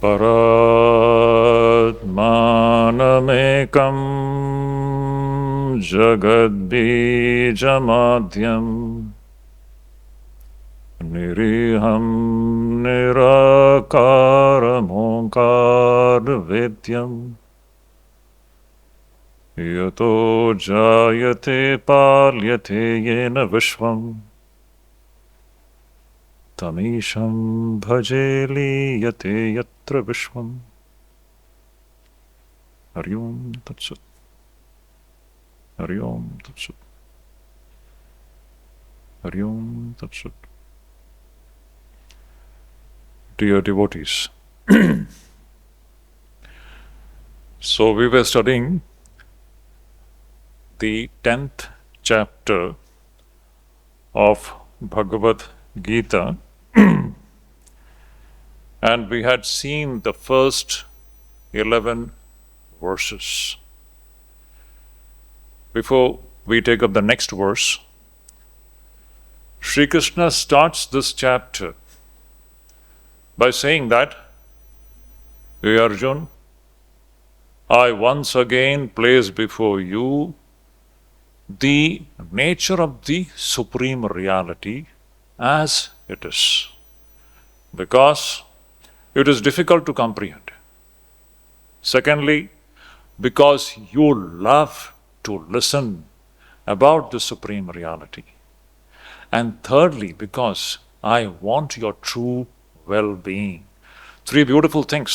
Paratmanamekam jagadbijamadyam niriham nirakaram onkar vidyam yato jayate palyate yena vishvam tamisham bhajeli yate yatra vishvam. Hari Om Tat Sat. Hari Om Tat Sat. Hari Om Tat Sat. Dear devotees, so we were studying the 10th chapter of Bhagavad Gita, and we had seen the first 11 verses. Before we take up the next verse, Sri Krishna starts this chapter by saying that, "Hey Arjun, I once again place before you the nature of the Supreme Reality as it is, because it is difficult to comprehend. Secondly, because you love to listen about the Supreme Reality. And thirdly, because I want your true well-being." Three beautiful things.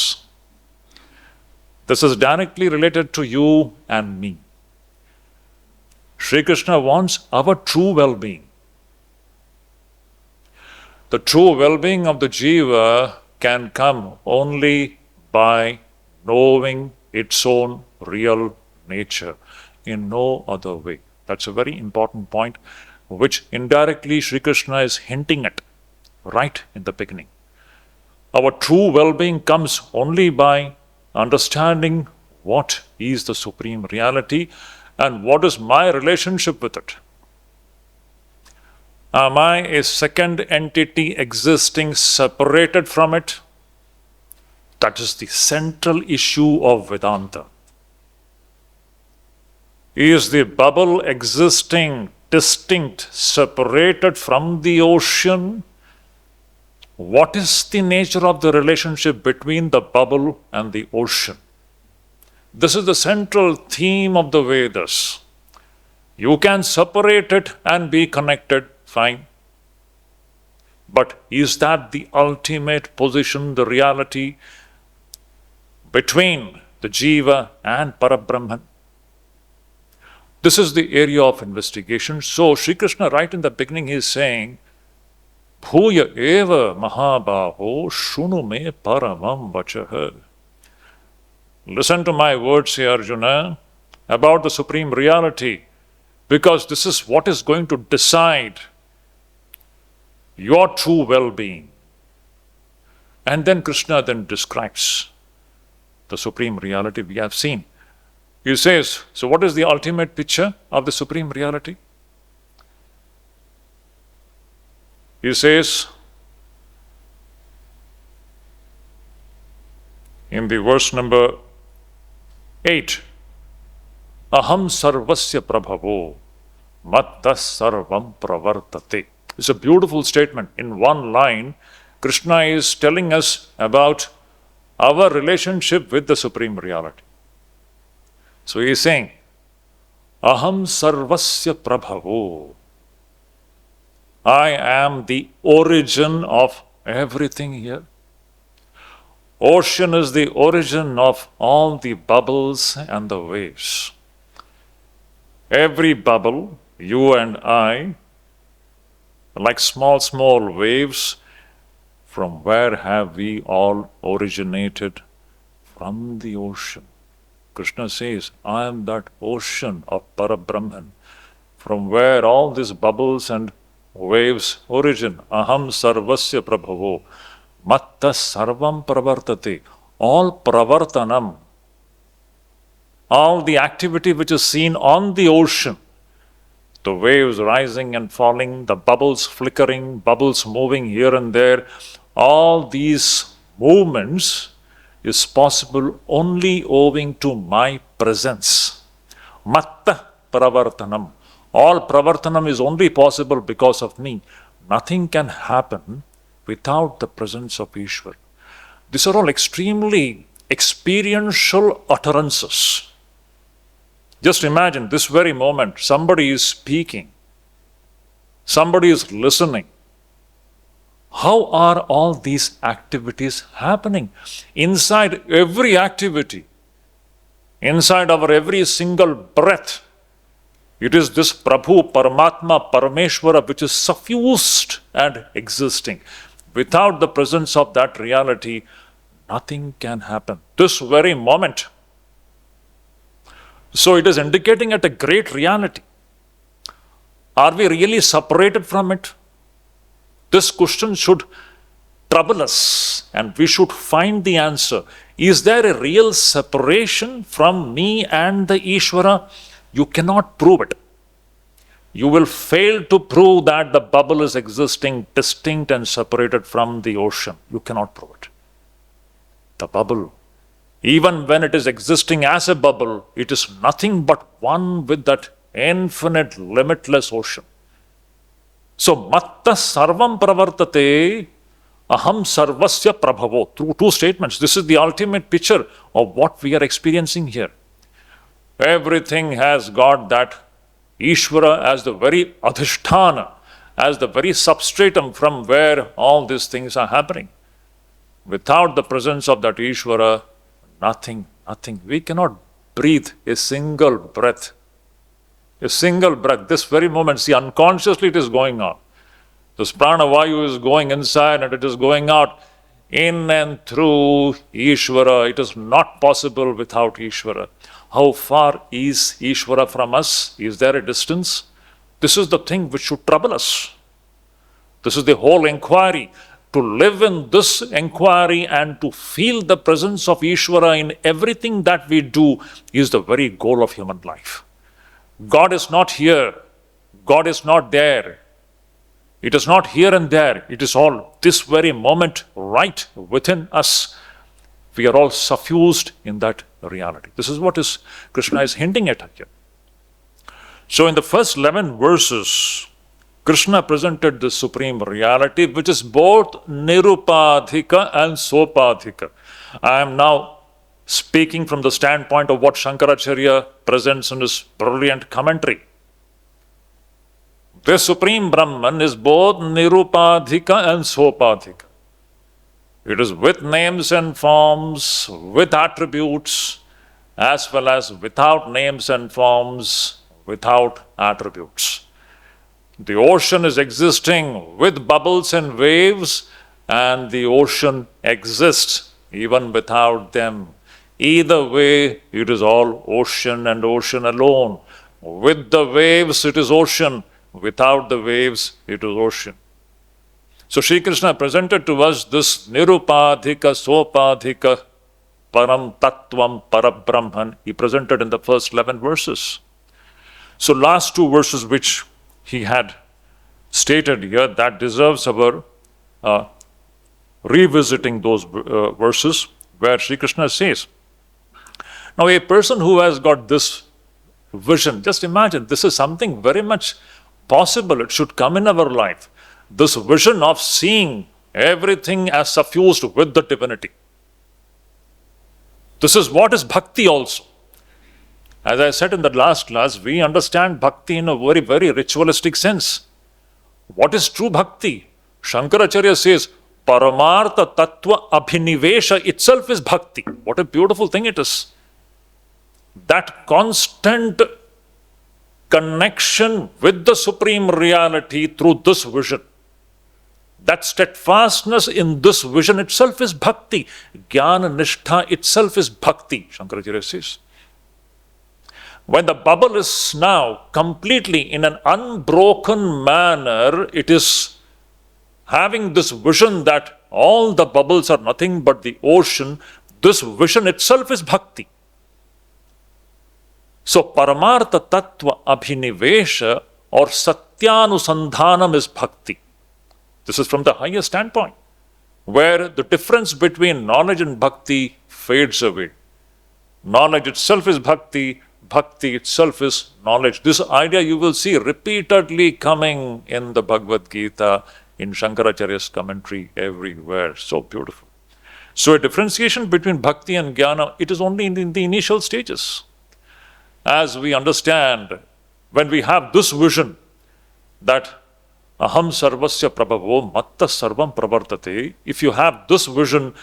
This is directly related to you and me. Sri Krishna wants our true well-being. The true well-being of the jiva can come only by knowing its own real nature, in no other way. That's a very important point, which indirectly Sri Krishna is hinting at right in the beginning. Our true well-being comes only by understanding what is the Supreme Reality and what is my relationship with it. Am I a second entity existing separated from it? That is the central issue of Vedanta. Is the bubble existing distinct, separated from the ocean? What is the nature of the relationship between the bubble and the ocean? This is the central theme of the Vedas. You can separate it and be connected, fine. But is that the ultimate position, the reality between the jiva and Parabrahman? This is the area of investigation. So Sri Krishna, right in the beginning, is saying, "Bhuya eva mahabaho shunu me paramam vachaha." Listen to my words here, Arjuna, about the Supreme Reality, because this is what is going to decide your true well-being. And then Krishna then describes the Supreme Reality we have seen. He says, so what is the ultimate picture of the Supreme Reality? He says in the verse number 8, "Aham sarvasya prabhavo mattas sarvam pravartate." It's a beautiful statement. In one line, Krishna is telling us about our relationship with the Supreme Reality. So he is saying, "Aham sarvasya prabhavo." I am the origin of everything here. Ocean is the origin of all the bubbles and the waves. Every bubble, you and I, like small, small waves, from where have we all originated? From the ocean. Krishna says, I am that ocean of Parabrahman, from where all these bubbles and waves origin. Aham sarvasya prabhavo matta sarvam pravartate. All pravartanam, all the activity which is seen on the ocean, the waves rising and falling, the bubbles flickering, bubbles moving here and there, all these movements is possible only owing to my presence. Matta pravartanam. All pravartanam is only possible because of me. Nothing can happen without the presence of Ishvara. These are all extremely experiential utterances. Just imagine this very moment, somebody is speaking, somebody is listening. How are all these activities happening? Inside every activity, inside our every single breath, it is this Prabhu, Paramatma, Parameshwara which is suffused and existing. Without the presence of that reality, nothing can happen. This very moment. So it is indicating at a great reality. Are we really separated from it? This question should trouble us and we should find the answer. Is there a real separation from me and the Ishvara? You cannot prove it. You will fail to prove that the bubble is existing distinct and separated from the ocean. You cannot prove it. The bubble, even when it is existing as a bubble, it is nothing but one with that infinite, limitless ocean. So, matta sarvam pravartate aham sarvasya prabhavo. Through two statements, this is the ultimate picture of what we are experiencing here. Everything has got that Ishvara as the very adhisthana, as the very substratum from where all these things are happening. Without the presence of that Ishvara, nothing. We cannot breathe a single breath. A single breath. This very moment, see, unconsciously it is going on. This pranavayu is going inside and it is going out. In and through Ishvara, it is not possible without Ishvara. How far is Ishvara from us? Is there a distance? This is the thing which should trouble us. This is the whole inquiry. To live in this inquiry and to feel the presence of Ishvara in everything that we do is the very goal of human life. God is not here. God is not there. It is not here and there. It is all this very moment right within us. We are all suffused in that reality. This is what Krishna is hinting at here. So in the first 11 verses, Krishna presented the supreme reality which is both nirupadhika and sopadhika. I am now speaking from the standpoint of what Shankaracharya presents in his brilliant commentary. The Supreme Brahman is both nirupadhika and sopadhika. It is with names and forms, with attributes, as well as without names and forms, without attributes. The ocean is existing with bubbles and waves, and the ocean exists even without them. Either way, it is all ocean and ocean alone. With the waves, it is ocean. Without the waves, it is ocean. So Sri Krishna presented to us this nirupadhika, sopadhika, param tattvam, parabrahman. He presented in the first 11 verses. So last two verses which he had stated here, that deserves our revisiting those verses where Sri Krishna says, now a person who has got this vision, just imagine, this is something very much possible. It should come in our life. This vision of seeing everything as suffused with the divinity. This is what is bhakti also. As I said in the last class, we understand bhakti in a very, very ritualistic sense. What is true bhakti? Shankaracharya says, Paramartha Tattva Abhinivesha itself is bhakti. What a beautiful thing it is. That constant connection with the Supreme Reality through this vision. That steadfastness in this vision itself is bhakti. Jnana Nishtha itself is bhakti, Shankaracharya says. When the bubble is now completely in an unbroken manner, it is having this vision that all the bubbles are nothing but the ocean. This vision itself is bhakti. So Paramartha Tattva Abhinivesha or Satyanusandhanam is bhakti. This is from the higher standpoint, where the difference between knowledge and bhakti fades away. Knowledge itself is bhakti. Bhakti itself is knowledge. This idea you will see repeatedly coming in the Bhagavad Gita, in Shankaracharya's commentary, everywhere. So beautiful. So a differentiation between bhakti and jnana, it is only in the initial stages. As we understand, when we have this vision that aham sarvasya prabhavo matta sarvam pravartate, if you have this vision,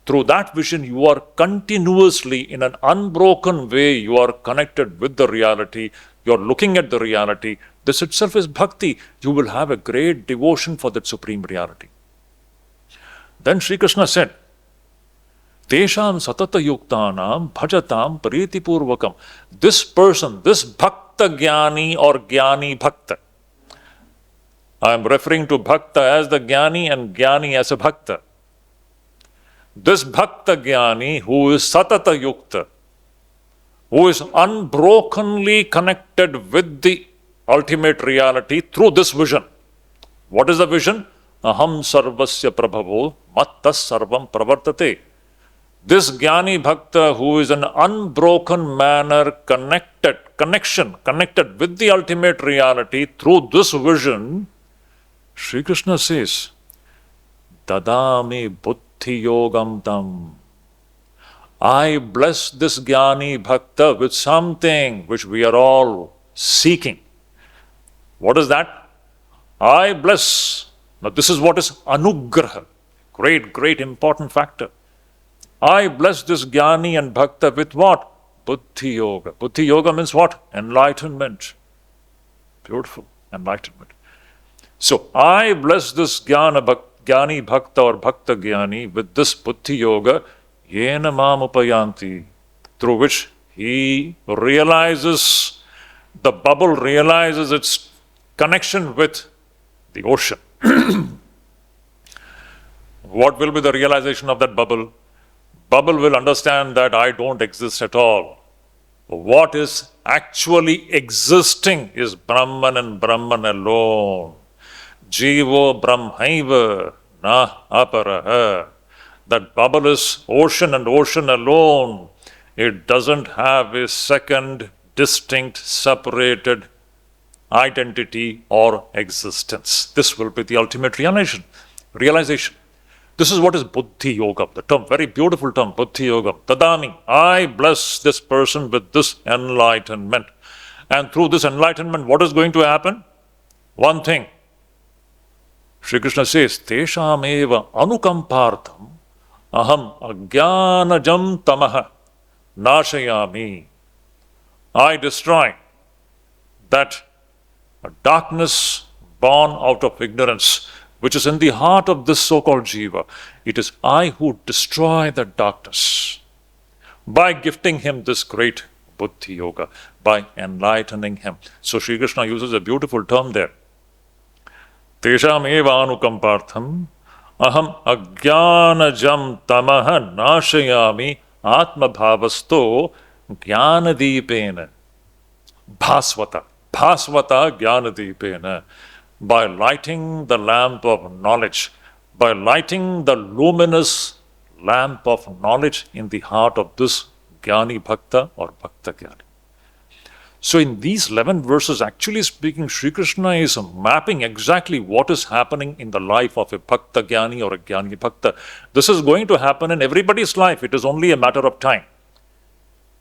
through that vision you are continuously, in an unbroken way, you are connected with the reality, you are looking at the reality. This itself is bhakti. You will have a great devotion for that supreme reality. Then Sri Krishna said, Tesham satata yuktanam bhajatam priti purvakam. This person, this bhakta jnani or jnani bhakta. I am referring to bhakta as the jnani and jnani as a bhakta. This bhakta jnani who is satata yukta, who is unbrokenly connected with the ultimate reality through this vision. What is the vision? Aham sarvasya prabhavo matta sarvam pravartate. This jnani bhakta who is in unbroken manner connected with the ultimate reality through this vision, Sri Krishna says, Dadami buddhi yogam tam. I bless this jnani bhakta with something which we are all seeking. What is that? I bless. Now this is what is anugraha. Great important factor. I bless this jnani and bhakta with what? Buddhi yoga. Buddhi yoga means what? Enlightenment. Beautiful. Enlightenment. So I bless this jnani bhakta or bhakta jnani with this buddhi yoga, yena mam upayanti, through which he realizes, the bubble realizes its connection with the ocean. What will be the realization of that bubble? Bubble will understand that I don't exist at all. What is actually existing is Brahman and Brahman alone. Jivo Brahmaiva na aparaha. That bubble is ocean and ocean alone. It doesn't have a second distinct, separated identity or existence. This will be the ultimate realization. This is what is buddhi yoga, the term, very beautiful term, buddhi yoga. Tadami, I bless this person with this enlightenment. And through this enlightenment, what is going to happen? One thing. Sri Krishna says, Tesham eva anukampartham aham ajnanajam tamaha nashayami. I destroy that darkness born out of ignorance, which is in the heart of this so-called jiva. It is I who destroy that darkness by gifting him this great buddhi yoga, by enlightening him. So Sri Krishna uses a beautiful term there. Tesham eva anukampartham aham ajnanajam tamaha nashayami atma bhavasto jnanadipena bhasvata. Bhasvata jnanadipena. By lighting the lamp of knowledge, by lighting the luminous lamp of knowledge in the heart of this jnani bhakta or bhakta jnani. So in these 11 verses, actually speaking, Sri Krishna is mapping exactly what is happening in the life of a bhakta jnani or a jnani bhakta. This is going to happen in everybody's life. It is only a matter of time.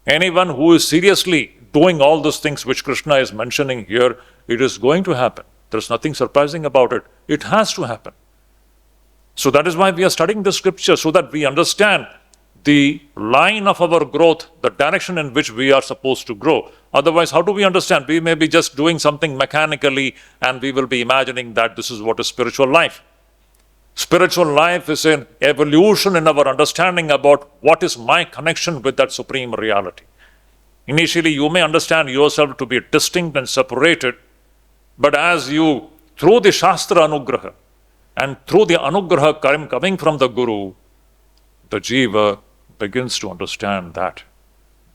Anyone who is seriously doing all those things which Krishna is mentioning here, it is going to happen. There's nothing surprising about it. It has to happen. So that is why we are studying the scripture, so that we understand the line of our growth, the direction in which we are supposed to grow. Otherwise, how do we understand? We may be just doing something mechanically and we will be imagining that this is what is spiritual life. Spiritual life is an evolution in our understanding about what is my connection with that supreme reality. Initially, you may understand yourself to be distinct and separated, but as you, through the Shastra Anugraha and through the Anugraha coming from the Guru, the Jiva begins to understand that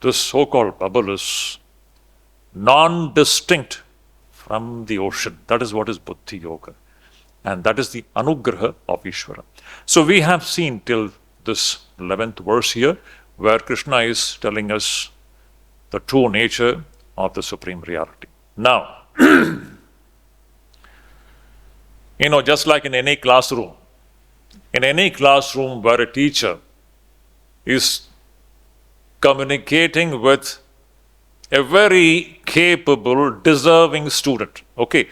this so-called bubble is non-distinct from the ocean. That is what is Buddhi Yoga. And that is the Anugraha of Ishvara. So we have seen till this 11th verse here. where Krishna is telling us the true nature of the Supreme Reality. Now, just like in any classroom where a teacher is communicating with a very capable, deserving student, okay,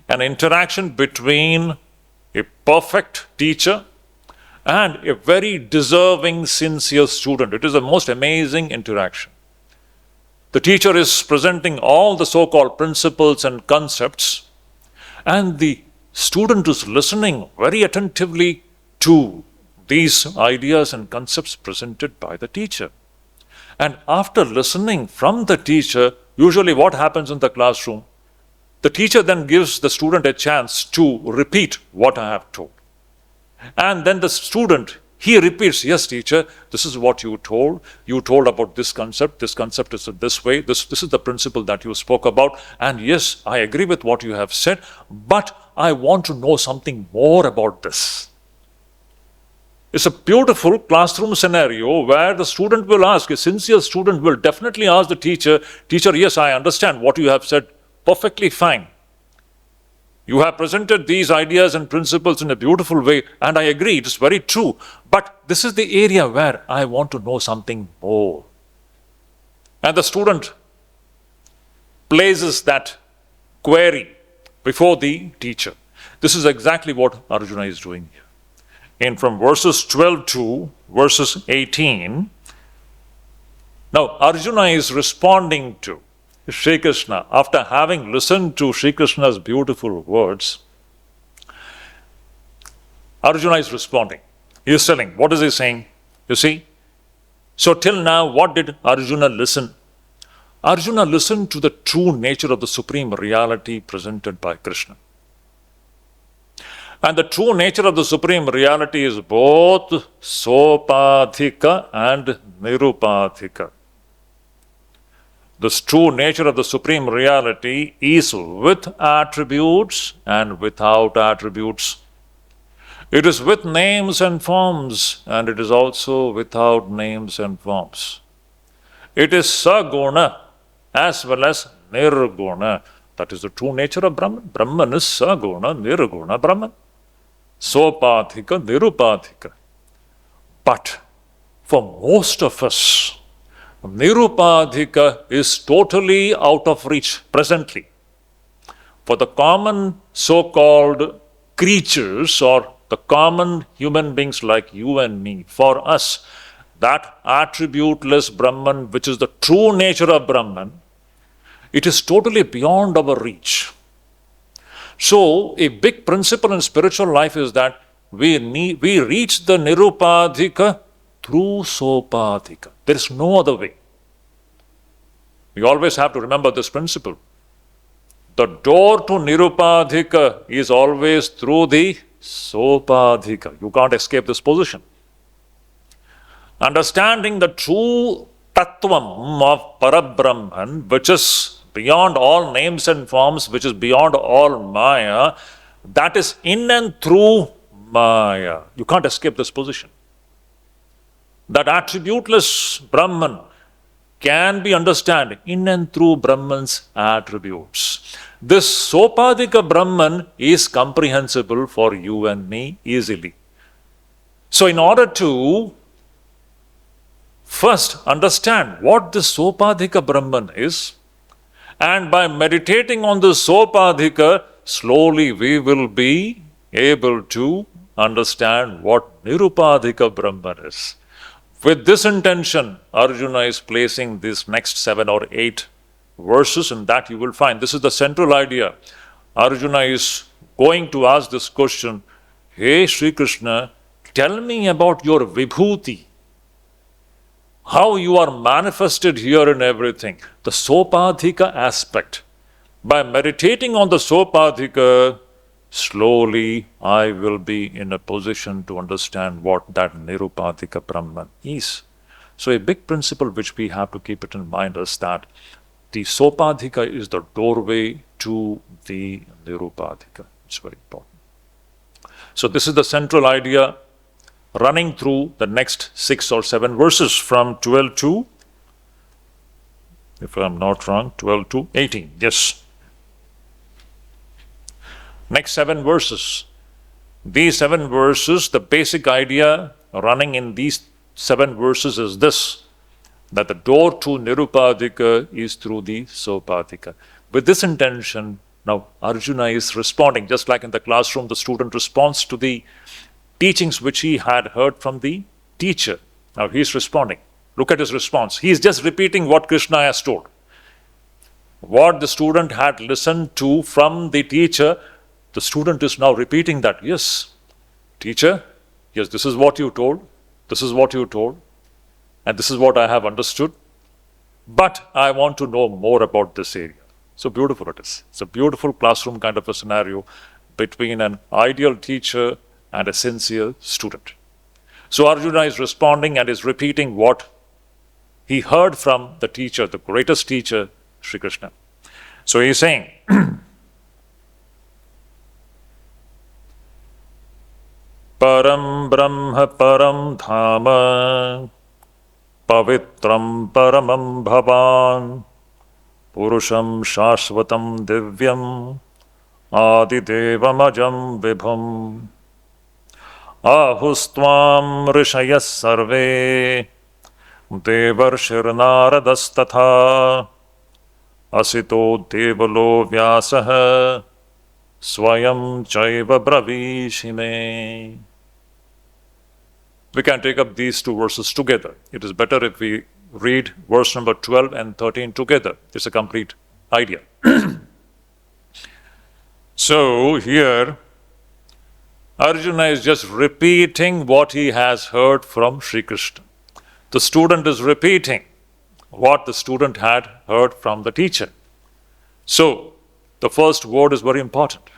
an interaction between a perfect teacher and a very deserving, sincere student. It is the most amazing interaction. The teacher is presenting all the so-called principles and concepts, and the student is listening very attentively to these ideas and concepts presented by the teacher. And after listening from the teacher, usually what happens in the classroom? The teacher then gives the student a chance to repeat what I have told. And then the student, he repeats, yes, teacher, this is what you told. You told about this concept. This concept is this way. This is the principle that you spoke about. And yes, I agree with what you have said, but I want to know something more about this. It's a beautiful classroom scenario where the student will ask, a sincere student will definitely ask the teacher, teacher, yes, I understand what you have said. Perfectly fine. You have presented these ideas and principles in a beautiful way, and I agree, it is very true. But this is the area where I want to know something more. And the student places that query before the teacher. This is exactly what Arjuna is doing here. And from verses 12 to verses 18, now Arjuna is responding to Sri Krishna. After having listened to Sri Krishna's beautiful words, Arjuna is responding. He is telling, what is he saying? You see? So till now, what did Arjuna listen? Arjuna listened to the true nature of the Supreme Reality presented by Krishna. And the true nature of the Supreme Reality is both Sopadhika and Nirupadhika. The true nature of the Supreme Reality is with attributes and without attributes. It is with names and forms, and it is also without names and forms. It is Saguna as well as Nirguna. That is the true nature of Brahman. Brahman is Saguna, Nirguna, Brahman. Sopadhika, Nirupadhika. But for most of us, Nirupadhika is totally out of reach presently. For the common so-called creatures or the common human beings like you and me, for us, that attributeless Brahman, which is the true nature of Brahman, it is totally beyond our reach. So, a big principle in spiritual life is that we reach the Nirupadhika through Sopadhika. There is no other way. We always have to remember this principle. The door to Nirupadhika is always through the Sopadhika. You can't escape this position. Understanding the true Tattvam of Parabrahman, which is beyond all names and forms, which is beyond all Maya, that is in and through Maya. You can't escape this position. That attributeless Brahman can be understood in and through Brahman's attributes. This Sopadhika Brahman is comprehensible for you and me easily. So in order to first understand what this Sopadhika Brahman is, and by meditating on the Sopadhika, slowly we will be able to understand what Nirupadhika Brahman is. With this intention, Arjuna is placing these next 7 or 8 verses, and that you will find. This is the central idea. Arjuna is going to ask this question, hey Sri Krishna, tell me about your Vibhuti. How you are manifested here in everything. The Sopadhika aspect. By meditating on the Sopadhika, slowly I will be in a position to understand what that Nirupadhika Brahman is. So a big principle which we have to keep it in mind is that the Sopadhika is the doorway to the Nirupadhika. It's very important. So this is the central idea. running through the next 6 or 7 verses from 12 to, if I'm not wrong, 12 to 18. Yes. Next 7 verses. These 7 verses, the basic idea running in these 7 verses is this, that the door to Nirupadika is through the Sopadika. With this intention, now Arjuna is responding, just like in the classroom, the student responds to the teachings which he had heard from the teacher. Now he is responding. Look at his response. He is just repeating what Krishna has told. What the student had listened to from the teacher, the student is now repeating that. Yes, teacher, yes, this is what you told. This is what you told. And this is what I have understood. But I want to know more about this area. So beautiful it is. It's a beautiful classroom kind of a scenario between an ideal teacher and a sincere student. So Arjuna is responding and is repeating what he heard from the teacher, the greatest teacher, Sri Krishna. So he is saying, Param Brahma Param Dhama Pavitram Paramam Bhavan Purusham Shashvatam Divyam Adidevam Ajam Vibhum Ahustvam Rishayas Sarve Devarshirnaradastatha Asito Devalo Vyasaha Swayam Chaiva Bravishime. We can take up these 2 verses together. It is better if we read verse number 12 and 13 together. It's a complete idea. So here, Arjuna is just repeating what he has heard from Sri Krishna. The student is repeating what the student had heard from the teacher. So, the first word is very important.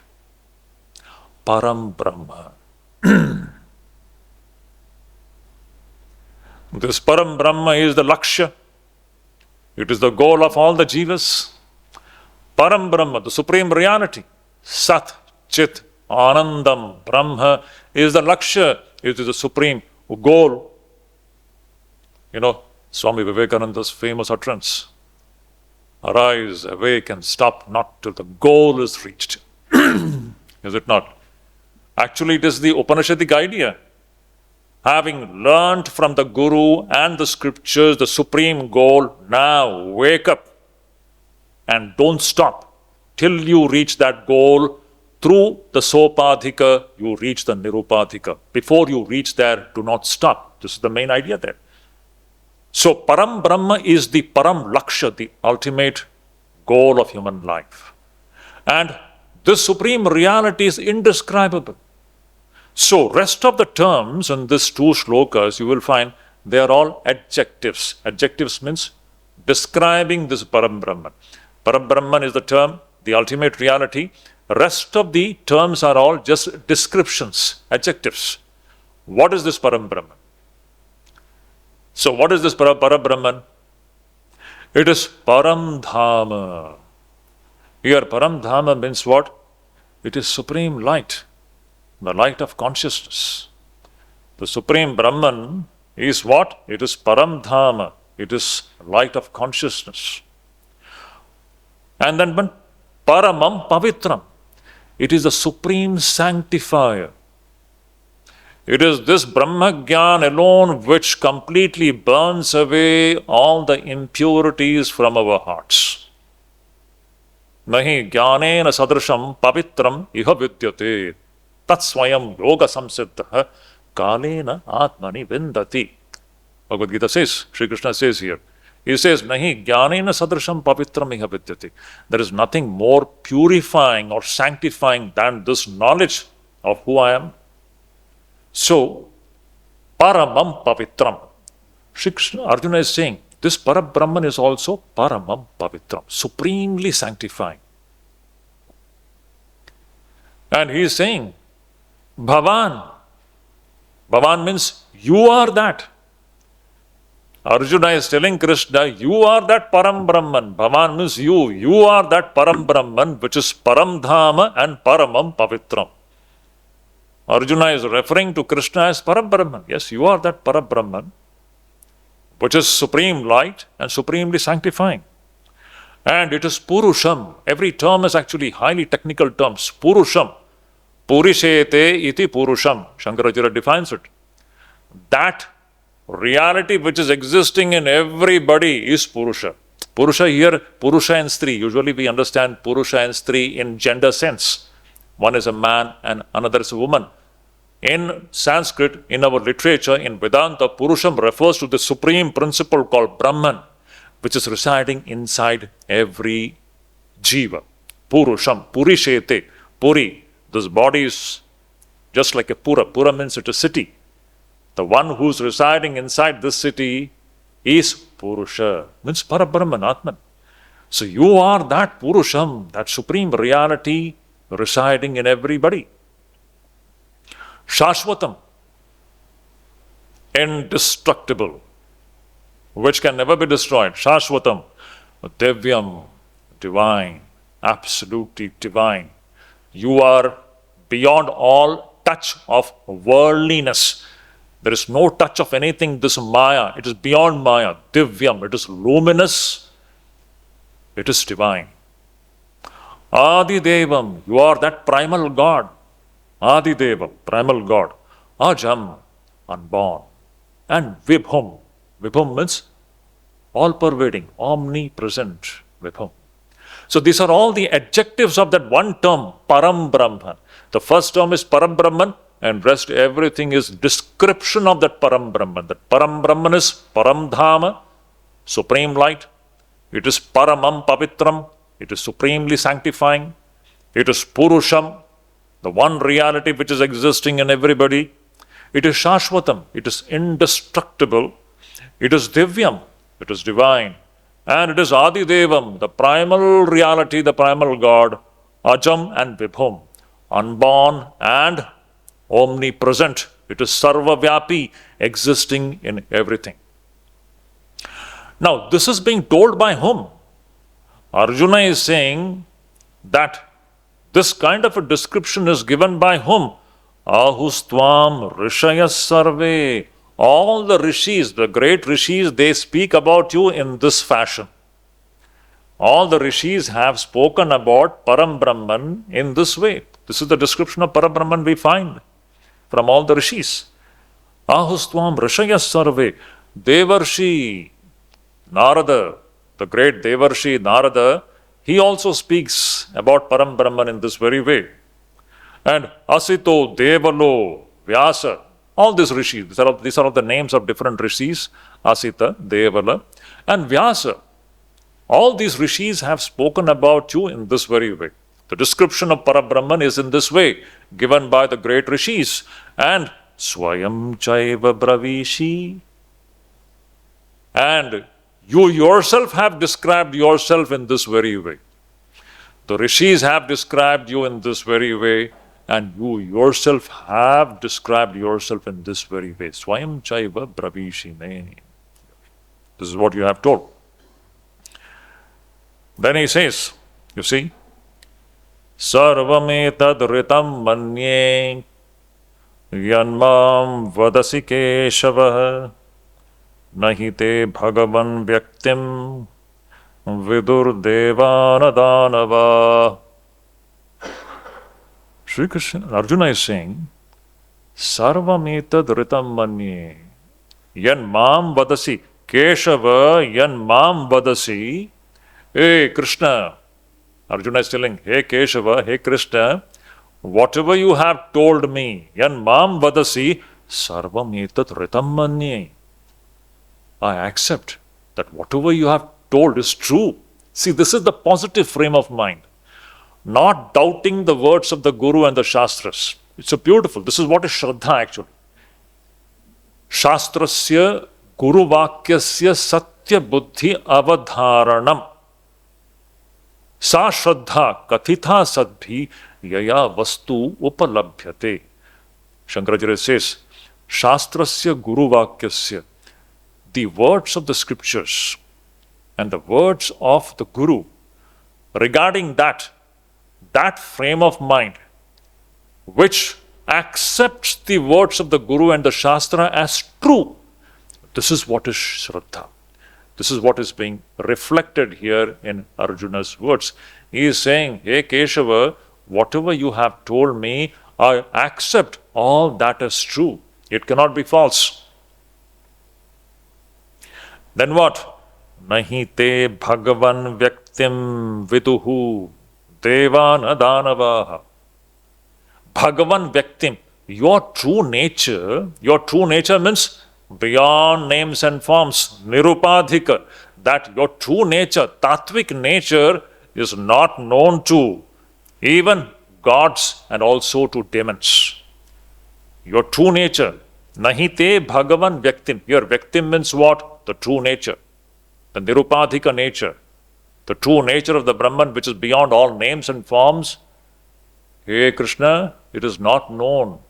Param Brahma. This Param Brahma is the Lakshya. It is the goal of all the jivas. Param Brahma, the supreme reality. Sat, Chit, Anandam, Brahma is the Lakshya. It is the supreme goal. You know, Swami Vivekananda's famous utterance. Arise, awake and stop not till the goal is reached. Is it not? Actually, it is the Upanishadic idea. Having learnt from the Guru and the scriptures the supreme goal, now wake up and don't stop till you reach that goal. Through the Sopadhika, you reach the Nirupadhika. Before you reach there, do not stop. This is the main idea there. So, Param Brahma is the Param Lakshya, the ultimate goal of human life. And this supreme reality is indescribable. So, rest of the terms in these 2 shlokas, you will find they are all adjectives. Adjectives means describing this Param Brahman. Param Brahman is the term, the ultimate reality. Rest of the terms are all just descriptions, adjectives. What is this Param Brahman? So, what is this Param Brahman? It is Param Dhama. Here, Param Dhama means what? It is supreme light. The light of consciousness. The supreme Brahman is what? It is Param Dhama. It is light of consciousness. And then Paramam Pavitram. It is the supreme sanctifier. It is this Brahma Gyan alone which completely burns away all the impurities from our hearts. Nahi Gyanena Sadrasham Pavitram Iha Vidyate. Tatsvayam yoga samsiddha kalena atmani vindati. Bhagavad Gita says, Sri Krishna says here, he says, Nahi jnanena sadrasham pavitram iha vidyate. There is nothing more purifying or sanctifying than this knowledge of who I am. So, paramam pavitram. Sri Krishna, Arjuna is saying, this Parabrahman is also paramam pavitram, supremely sanctifying. And he is saying, Bhavan. Bhavan means you are that. Arjuna is telling Krishna, you are that Param Brahman. Bhavan means you. You are that Param Brahman, which is Param Dhama and Paramam Pavitram. Arjuna is referring to Krishna as Parabrahman. Yes, you are that Parabrahman, which is supreme light and supremely sanctifying. And it is Purusham. Every term is actually highly technical terms. Purusham. Purishete iti Purusham. Shankaracharya defines it. That reality which is existing in everybody is Purusha. Purusha here, Purusha and Stri. Usually we understand Purusha and Stri in gender sense. One is a man and another is a woman. In Sanskrit, in our literature, in Vedanta, Purusham refers to the supreme principle called Brahman, which is residing inside every jiva. Purusham, Purishete, Puri. This body is just like a Pura. Pura means it's a city. The one who's residing inside this city is Purusha, means Parabrahman, Atman. So you are that Purusham, that supreme reality residing in everybody. Shashwatam, indestructible, which can never be destroyed. Shashwatam, Divyam, divine, absolutely divine. You are beyond all touch of worldliness. There is no touch of anything, this Maya. It is beyond Maya. Divyam, it is luminous. It is divine. Adidevam, you are that primal God. Adidevam, primal God. Ajam, unborn. And Vibhum. Vibhum means all-pervading, omnipresent. Vibhum. So these are all the adjectives of that one term, Param Brahman. The first term is Param Brahman, and rest everything is description of that Param Brahman. That Param Brahman is Param Dhama, supreme light. It is Paramam Pavitram, it is supremely sanctifying. It is Purusham, the one reality which is existing in everybody. It is Shashwatam, it is indestructible. It is Divyam, it is divine. And it is Adidevam, the primal reality, the primal God, Ajam and Vibhum, unborn and omnipresent. It is Sarvavyapi, existing in everything. Now, this is being told by whom? Arjuna is saying that this kind of a description is given by whom? Ahustvam Rishayas Sarve. All the rishis, the great rishis, they speak about you in this fashion. All the rishis have spoken about Param Brahman in this way. This is the description of Param Brahman we find from all the rishis. Ahustvam Rishayas Sarve. Devarshi Narada, the great Devarshi Narada, he also speaks about Param Brahman in this very way. And Asito, Devalo, Vyasa, all these rishis, these are all the names of different rishis, Asita, Devala, and Vyasa. All these rishis have spoken about you in this very way. The description of Parabrahman is in this way, given by the great rishis. And Swayam Chaiva Bravishi. And you yourself have described yourself in this very way. The rishis have described you in this very way, and you yourself have described yourself in this very way. Swayam Chaiva Bravishi Me. This is what you have told. Then he says, you see, Sarvametad ritam manye yanmam vadasi keshava nahite bhagavan vyaktim vidur devanadhanava. Sri Krishna, Arjuna is saying, Sarvametad ritam manye yanmam vadasi keshava yanmam vadasi. Hey Krishna, Arjuna is telling, hey Keshava, hey Krishna, whatever you have told me, yan mam vadasi, sarvam etat ritam manye. I accept that whatever you have told is true. See, this is the positive frame of mind. Not doubting the words of the Guru and the Shastras. It's so beautiful. This is what is Shraddha actually. Shastrasya Guru Vakyasya Satya Buddhi Avadharanam. Sa Shraddha Kathitha Sadbhi Yaya Vastu Upalabhyate. Shankaracharya says, Shastrasya Guru Vakyasya, the words of the scriptures and the words of the Guru regarding that frame of mind which accepts the words of the Guru and the Shastra as true. This is what is Shraddha. This is what is being reflected here in Arjuna's words. He is saying, hey Keshava, whatever you have told me, I accept all that is true. It cannot be false. Then what? Nahi te bhagavan vyaktim viduhu devana danavaha. Bhagavan vyaktim, your true nature means beyond names and forms, nirupadhika, that your true nature, tattvic nature, is not known to even gods and also to demons. Your true nature, nahi te bhagavan vyaktim. Your vyaktim means what? The true nature, the nirupadhika nature, the true nature of the Brahman, which is beyond all names and forms. Hey Krishna, it is not known.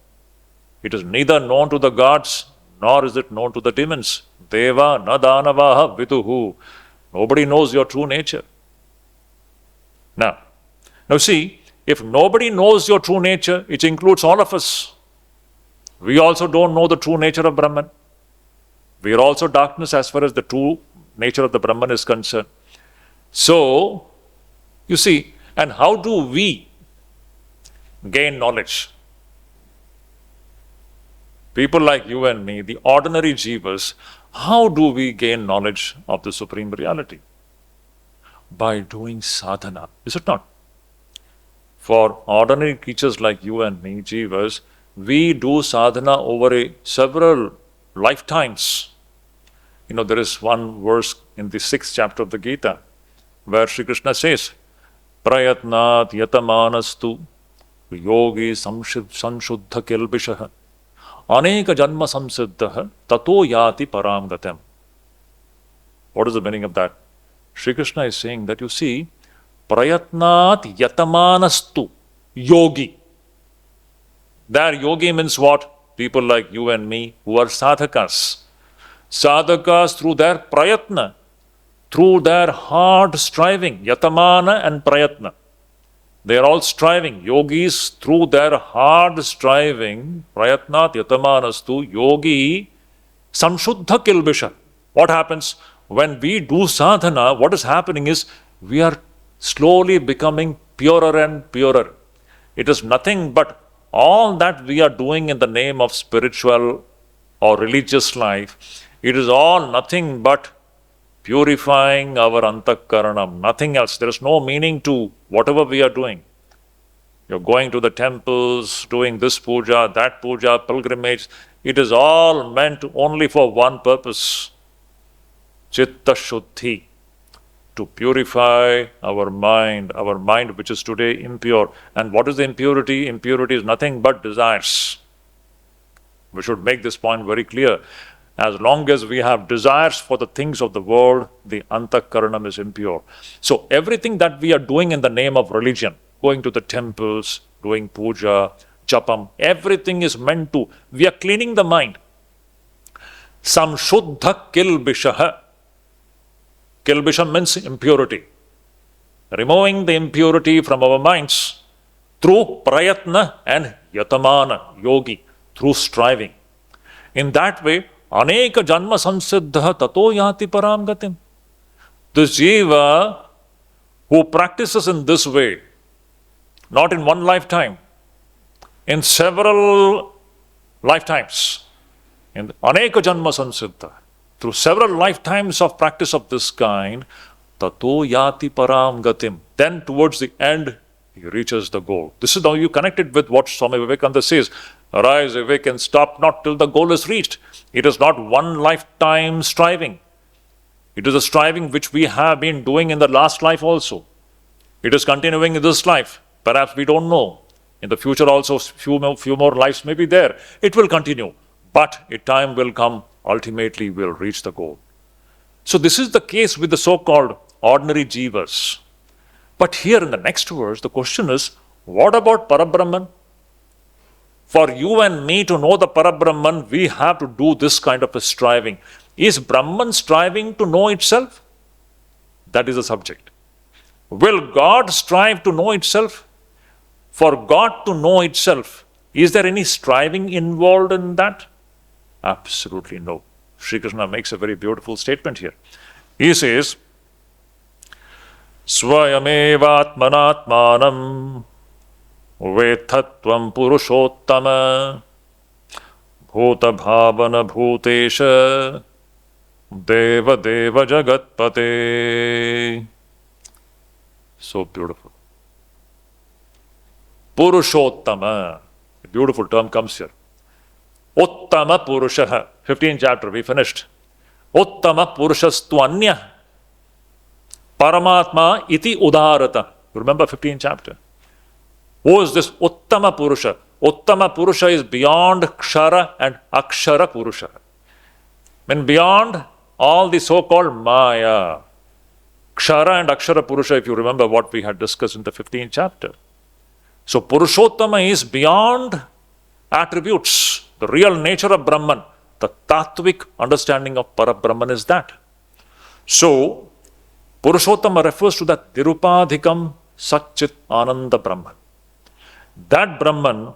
It is neither known to the gods, nor is it known to the demons. Deva na danavaha viduhu. Nobody knows your true nature. Now see, if nobody knows your true nature, it includes all of us. We also don't know the true nature of Brahman. We are also darkness as far as the true nature of the Brahman is concerned. So, you see, and how do we gain knowledge? People like you and me, the ordinary jivas, how do we gain knowledge of the Supreme Reality? By doing sadhana, is it not? For ordinary creatures like you and me, jivas, we do sadhana over several lifetimes. There is one verse in the 6th chapter of the Gita where Sri Krishna says, Prayatnat yatamanastu yogi sanshuddha kilbishaha aneka janma samsiddha tato yati param gatam. What is the meaning of that? Sri Krishna is saying that, you see, Prayatnat yatamanastu yogi. There, yogi means what? People like you and me who are sadhakas. Sadhakas through their prayatna, through their hard striving, yatamana and prayatna. They are all striving. Yogis through their hard striving, prayatnat yatamanastu yogi samshuddha kilbisha. What happens? When we do sadhana, what is happening is we are slowly becoming purer and purer. It is nothing but all that we are doing in the name of spiritual or religious life. It is all nothing but purifying our antakaranam, nothing else. There is no meaning to whatever we are doing. You're going to the temples, doing this puja, that puja, pilgrimage. It is all meant only for one purpose. Chitta Shuddhi. To purify our mind which is today impure. And what is the impurity? Impurity is nothing but desires. We should make this point very clear. As long as we have desires for the things of the world, the antakaranam is impure. So everything that we are doing in the name of religion, going to the temples, doing puja, japam, everything is meant to, we are cleaning the mind. Samshuddha kilbishaha. Kilbisha means impurity. Removing the impurity from our minds through prayatna and yatamana, yogi, through striving. In that way, aneka janma samsiddha tato yati param gatim. This jiva who practices in this way, not in one lifetime, in several lifetimes, in aneka janma samsiddha, through several lifetimes of practice of this kind, tato yati param gatim. Then towards the end, he reaches the goal. This is how you connect it with what Swami Vivekananda says. Arise, awake, and stop not till the goal is reached. It is not one lifetime striving. It is a striving which we have been doing in the last life also. It is continuing in this life. Perhaps we don't know. In the future also, few more lives may be there. It will continue. But a time will come, ultimately we'll reach the goal. So this is the case with the so-called ordinary jivas. But here in the next verse, the question is, what about Parabrahman? For you and me to know the Parabrahman, we have to do this kind of a striving. Is Brahman striving to know itself? That is the subject. Will God strive to know itself? For God to know itself, Is there any striving involved in that? Absolutely no. Sri Krishna makes a very beautiful statement here. He says, Swayamevatmanatmanam vethatvam purushottama bhuta bhavana bhutesha deva deva jagatpate. So beautiful. Purushottama. A beautiful term comes here. Uttama Purushaha. 15th chapter, we finished. Uttama Purushastu Anya. Paramatma iti Udarata. You remember 15th chapter? Who is this Uttama Purusha? Uttama Purusha is beyond Kshara and Akshara Purusha. When beyond all the so-called Maya. Kshara and Akshara Purusha, if you remember what we had discussed in the 15th chapter. So Purushottama is beyond attributes. The real nature of Brahman, the Tattvic understanding of Parabrahman is that. So, Purushottama refers to that Nirupadhikam Satchit Ananda Brahman. That Brahman,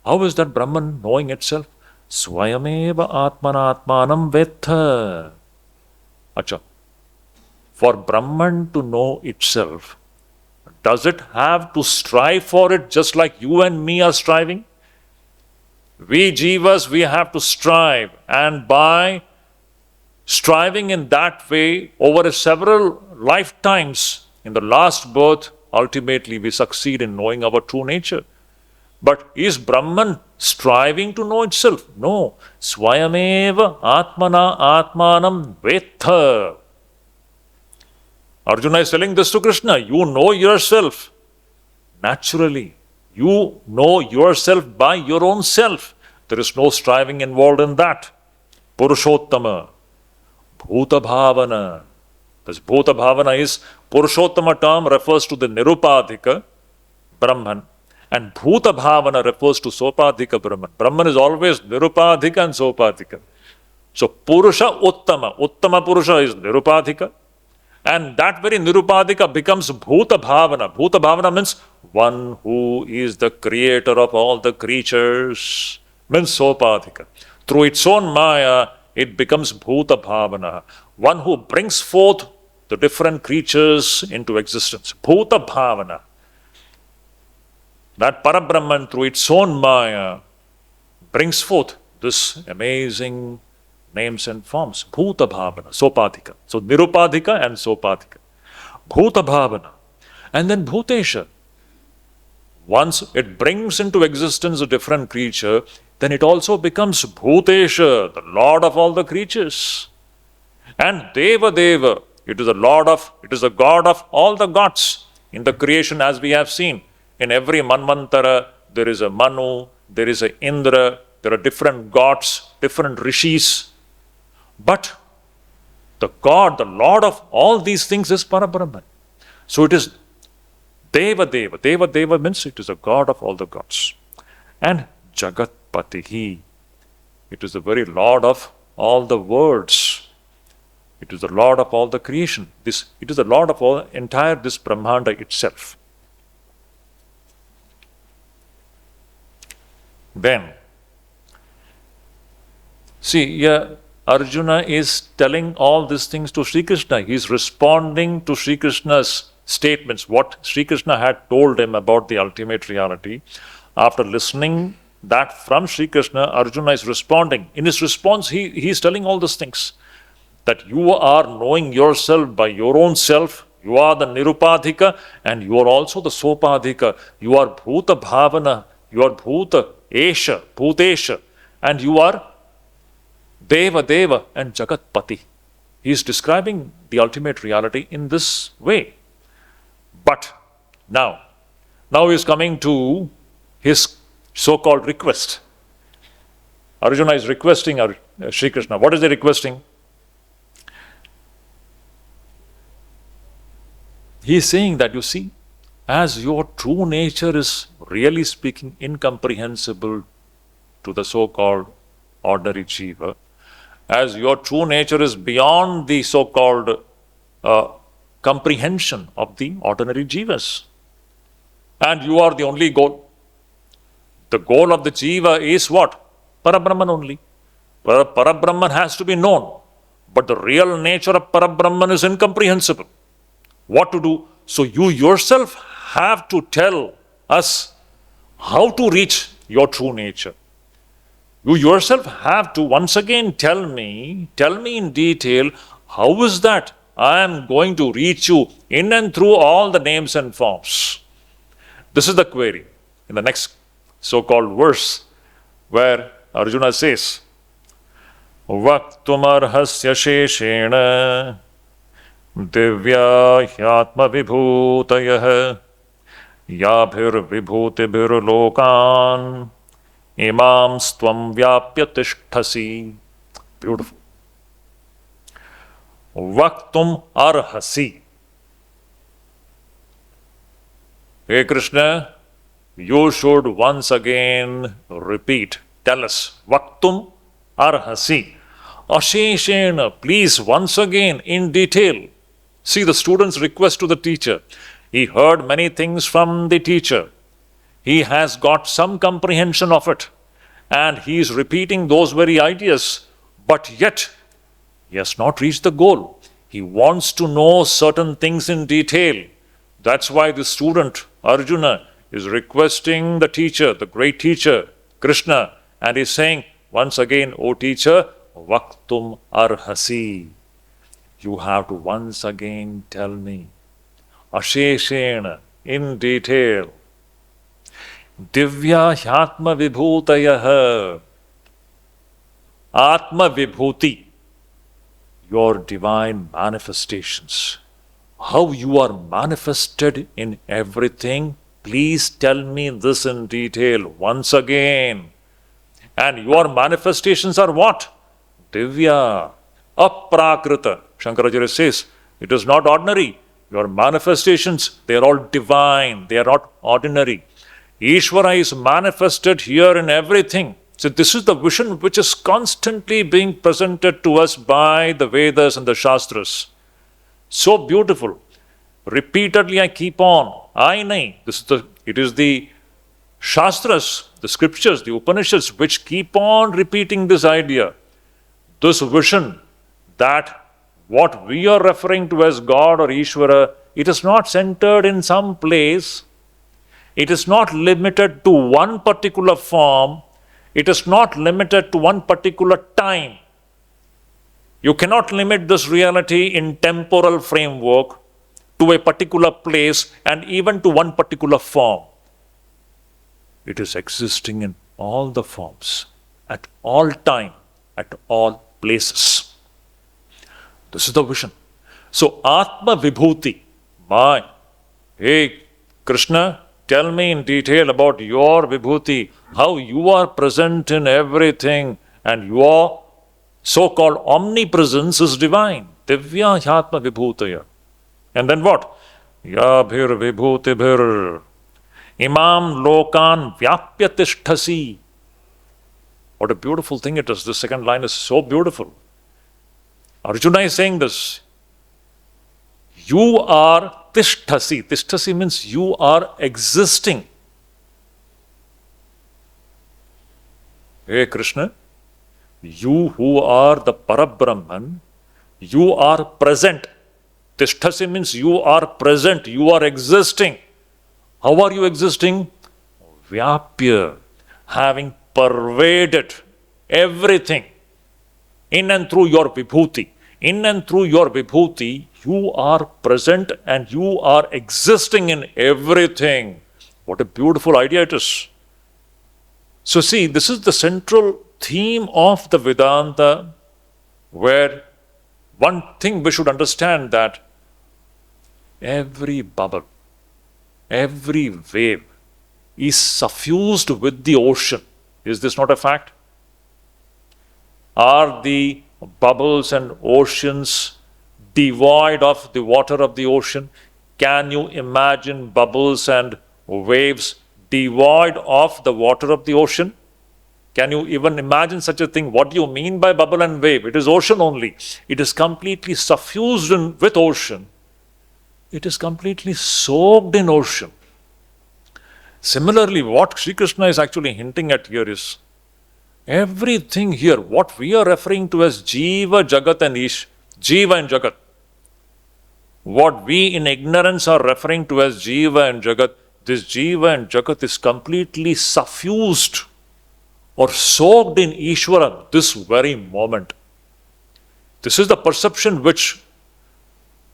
how is that Brahman knowing itself? Swayameva Atmanatmanam Vetha. Acha. For Brahman to know itself, does it have to strive for it just like you and me are striving? We jivas, we have to strive, and by striving in that way over several lifetimes, in the last birth, ultimately we succeed in knowing our true nature. But is Brahman striving to know itself? No. Swayameva Atmana Atmanam Vetha. Arjuna is telling this to Krishna. You know yourself. Naturally. You know yourself by your own self. There is no striving involved in that. Purushottama. Bhuta Bhavana. This Bhuta Bhavana is, Purushottama term refers to the Nirupadhika Brahman. And Bhuta Bhavana refers to Sopadhika Brahman. Brahman is always Nirupadhika and Sopadhika. So Purusha Uttama. Uttama Purusha is Nirupadhika. And that very Nirupadhika becomes Bhuta Bhavana. Bhuta Bhavana means one who is the creator of all the creatures. Means Sopadhika. Through its own Maya, it becomes Bhuta Bhavana. One who brings forth the different creatures into existence. Bhuta Bhavana. That Parabrahman through its own Maya brings forth this amazing names and forms. Bhuta Bhavana, Sopadhika. So Nirupadhika and Sopadhika. Bhuta Bhavana. And then Bhutesha. Once it brings into existence a different creature, then it also becomes Bhutesha, the Lord of all the creatures. And Deva Deva, it is the God of all the gods in the creation, as we have seen. In every Manvantara, there is a Manu, there is a Indra, there are different gods, different rishis. But the God, the Lord of all these things is Parabrahman. So it is Deva Deva. Deva Deva means it is a God of all the gods. And Jagatpatihi. It is the very Lord of all the worlds. It is the Lord of all the creation. It is the Lord of all entire this Brahmanda itself. Then, see, Arjuna is telling all these things to Sri Krishna. He is responding to Sri Krishna's statements, what Sri Krishna had told him about the ultimate reality. After listening that from Sri Krishna, Arjuna is responding. In his response, he is telling all these things. That you are knowing yourself by your own self. You are the Nirupadhika and you are also the Sopadhika. You are Bhuta Bhavana. You are Bhuta Esha, Bhutesha. And you are Deva Deva and Jagatpati. He is describing the ultimate reality in this way. But now he is coming to his so-called request. Arjuna is requesting Sri Krishna. What is he requesting? He is saying that, you see, as your true nature is really speaking incomprehensible to the so-called ordinary jiva, as your true nature is beyond the so-called comprehension of the ordinary jivas, and you are the only God, The goal of the jiva is what? Parabrahman only. Parabrahman has to be known. But the real nature of Parabrahman is incomprehensible. What to do? So you yourself have to tell us how to reach your true nature. You yourself have to once again tell me in detail, how is that I am going to reach you in and through all the names and forms? This is the query in the next so-called verse where Arjuna says, Vaktumarhasya sheshena divya hyatma vibhutayah yabhir vibhutibhir lokan imam stvam vyapya tishthasi. Beautiful. Vaktum arhasi. Hey Krishna, you should once again repeat, tell us, Vaktum arhasi. Asheshena, please once again in detail. See the student's request to the teacher. He heard many things from the teacher. He has got some comprehension of it. And he is repeating those very ideas. But yet, he has not reached the goal. He wants to know certain things in detail. That's why the student, Arjuna, is requesting the teacher, the great teacher, Krishna, and is saying, once again, O teacher, Vaktum arhasi. You have to once again tell me, Asheshena, in detail. Divya Atma Vibhutayah. Atma Vibhuti, your divine manifestations. How you are manifested in everything, please tell me this in detail once again. And your manifestations are what? Divya, aprakrita. Shankaracharya says, it is not ordinary. Your manifestations, they are all divine. They are not ordinary. Ishvara is manifested here in everything. So this is the vision which is constantly being presented to us by the Vedas and the Shastras. So beautiful. Repeatedly I keep on. It is the Shastras, the scriptures, the Upanishads, which keep on repeating this idea. This vision that what we are referring to as God or Ishvara, it is not centered in some place. It is not limited to one particular form. It is not limited to one particular time. You cannot limit this reality in temporal framework to a particular place and even to one particular form. It is existing in all the forms, at all time, at all places. This is the vision. So, Atma Vibhuti, hey Krishna, tell me in detail about your Vibhuti, how you are present in everything and your so-called omnipresence is divine. Divya Atma Vibhutaya. And then what? Yabhir Vibhutibhir Imam Lokan Vyapya Tishthasi. What a beautiful thing it is. The second line is so beautiful. Arjuna is saying this. You are Tishthasi. Tishthasi means you are existing. Hey Krishna, you who are the Parabrahman, you are present. Tishthasi means you are present, you are existing. How are you existing? Vyapya, having pervaded everything in and through your Vibhuti. In and through your Vibhuti, you are present and you are existing in everything. What a beautiful idea it is. So see, this is the central theme of the Vedanta, where one thing we should understand, that every bubble, every wave is suffused with the ocean. Is this not a fact? Are the bubbles and oceans devoid of the water of the ocean? Can you imagine bubbles and waves devoid of the water of the ocean? Can you even imagine such a thing? What do you mean by bubble and wave? It is ocean only. It is completely suffused with ocean. It is completely soaked in ocean. Similarly, what Sri Krishna is actually hinting at here is everything here, what we are referring to as Jiva, Jagat and Ish, Jiva and Jagat. What we in ignorance are referring to as Jiva and Jagat, this Jiva and Jagat is completely suffused or soaked in Ishvara this very moment. This is the perception which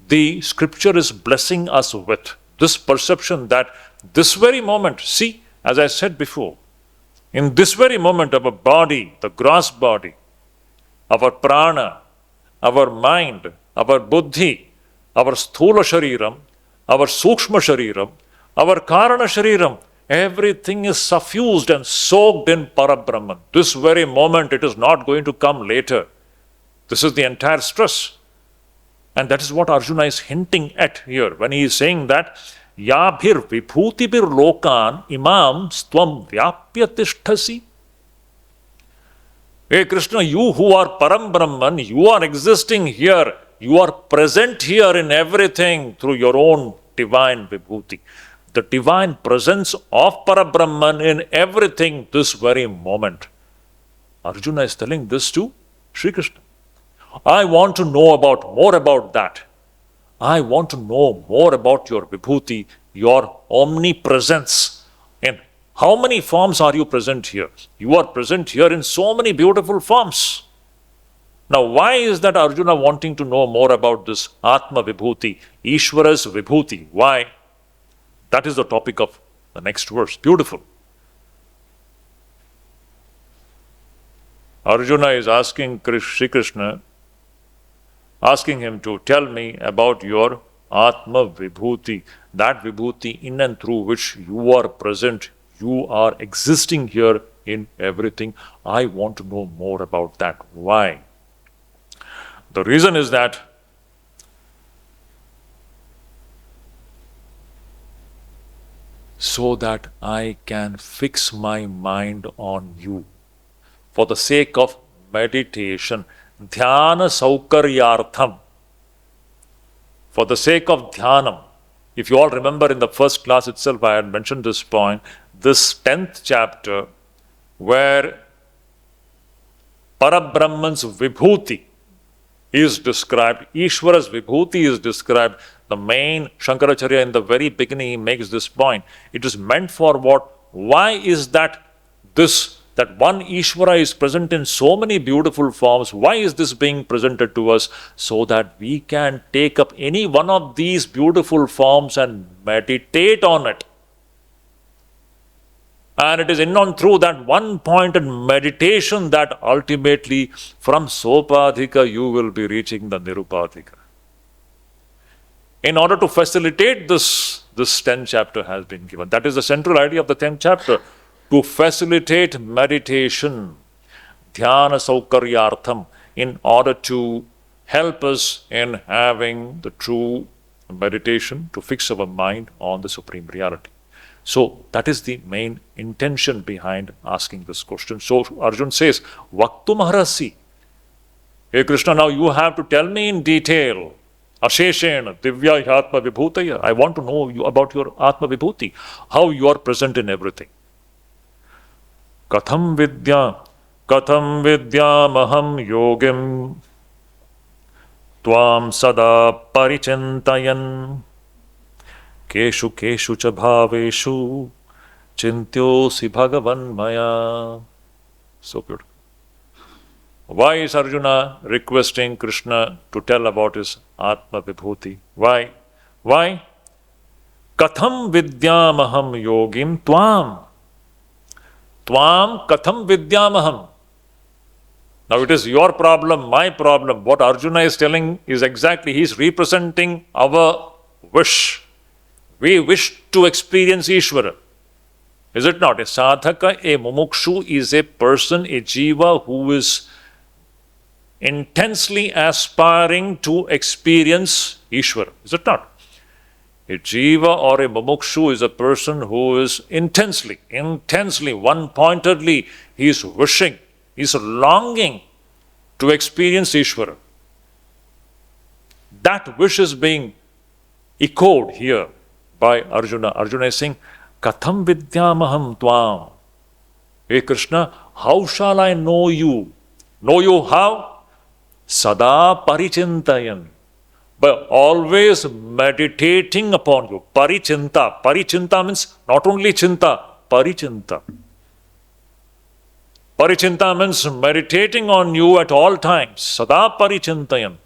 the scripture is blessing us with. This perception that this very moment, see, as I said before, in this very moment, our body, the gross body, our prana, our mind, our buddhi, our sthula shariram, our sukshma shariram, our karana shariram, everything is suffused and soaked in Parabrahman. This very moment, it is not going to come later. This is the entire stress. And that is what Arjuna is hinting at here when he is saying that Yabhir vibhutibhir lokan imam stvam vyapya tishthasi. Hey Krishna, you who are Param Brahman, you are existing here. You are present here in everything through your own divine vibhuti. The divine presence of Parabrahman in everything this very moment. Arjuna is telling this to Sri Krishna. I want to know more about that. I want to know more about your vibhuti, your omnipresence. In how many forms are you present here? You are present here in so many beautiful forms. Now, why is that Arjuna wanting to know more about this Atma Vibhuti, Ishvara's Vibhuti? Why? That is the topic of the next verse. Beautiful. Arjuna is asking Sri Krishna, asking him to tell me about your Atma Vibhuti, that Vibhuti in and through which you are present, you are existing here in everything. I want to know more about that. Why? The reason is that so that I can fix my mind on you for the sake of meditation. Dhyana saukaryartham. For the sake of dhyanam. If you all remember in the first class itself, I had mentioned this point, this 10th chapter, where Parabrahman's Vibhuti is described, Ishvara's Vibhuti is described. The main Shankaracharya in the very beginning makes this point. It is meant for what? Why is that that one Ishvara is present in so many beautiful forms? Why is this being presented to us? So that we can take up any one of these beautiful forms and meditate on it. And it is in and through that one-pointed meditation that ultimately from Sopadhika you will be reaching the Nirupadhika. In order to facilitate this 10th chapter has been given. That is the central idea of the 10th chapter. To facilitate meditation, dhyana saukaryartham, in order to help us in having the true meditation to fix our mind on the Supreme Reality. So that is the main intention behind asking this question. So Arjuna says, Vaktum harasi. Hey Krishna, now you have to tell me in detail. Asheshena, Divya Atma Vibhutaya. I want to know about your Atma Vibhuti, how you are present in everything. Katham vidyamaham yogim tvam sada parichintayan keshu cha bhaveshu chintyosi bhagavan maya. So beautiful. Why is Arjuna requesting Krishna to tell about his Atma Vibhuti? Why? Why? Katham vidyamaham yogim tvam. Tvam katham vidyamaham. Now it is your problem, my problem. What Arjuna is telling is exactly, he is representing our wish. We wish to experience Ishvara. Is it not? A sadhaka, a mumukshu is a person, a jiva who is intensely aspiring to experience Ishvara. Is it not? A jiva or a mumukshu is a person who is intensely, one-pointedly, he is wishing, he is longing to experience Ishvara. That wish is being echoed here by Arjuna. Arjuna is saying, Katham vidyamaham tvam. Hey Krishna, how shall I know you? Know you how? Sada parichintayan. By always meditating upon you. Parichinta. Parichinta means not only chinta, parichinta. Parichinta means meditating on you at all times. Sada parichintayan.